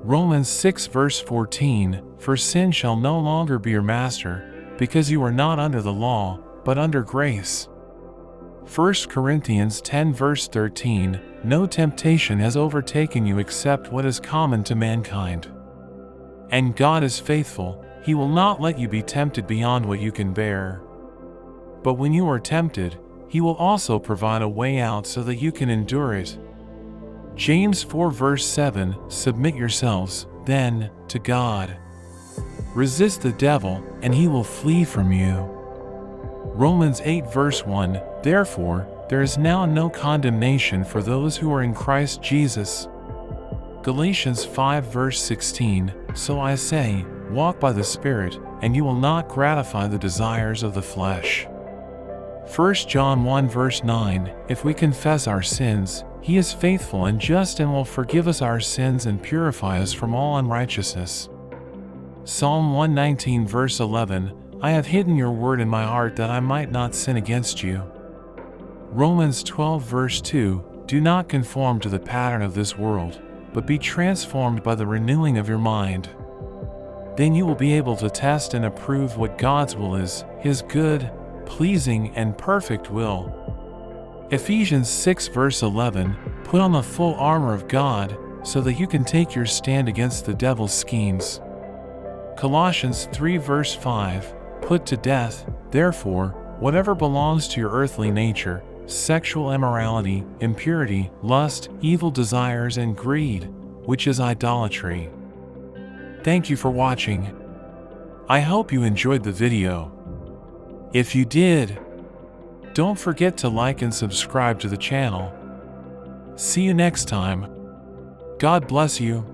Romans 6 verse 14, For sin shall no longer be your master, because you are not under the law, but under grace. 1 Corinthians 10 verse 13, No temptation has overtaken you except what is common to mankind. And God is faithful, He will not let you be tempted beyond what you can bear. But when you are tempted, He will also provide a way out so that you can endure it. James 4 verse 7, Submit yourselves, then, to God. Resist the devil, and he will flee from you. Romans 8 verse 1, Therefore, there is now no condemnation for those who are in Christ Jesus. Galatians 5 verse 16, So I say, walk by the Spirit, and you will not gratify the desires of the flesh. 1 John 1 verse 9, If we confess our sins, He is faithful and just and will forgive us our sins and purify us from all unrighteousness. Psalm 119 verse 11, I have hidden your word in my heart that I might not sin against you. Romans 12 verse 2, Do not conform to the pattern of this world, but be transformed by the renewing of your mind. Then you will be able to test and approve what God's will is, His good, pleasing, and perfect will. Ephesians 6 verse 11, Put on the full armor of God, so that you can take your stand against the devil's schemes. Colossians 3 verse 5, Put to death, therefore, whatever belongs to your earthly nature, sexual immorality, impurity, lust, evil desires, and greed, which is idolatry. Thank you for watching. I hope you enjoyed the video. If you did, don't forget to like and subscribe to the channel. See you next time. God bless you.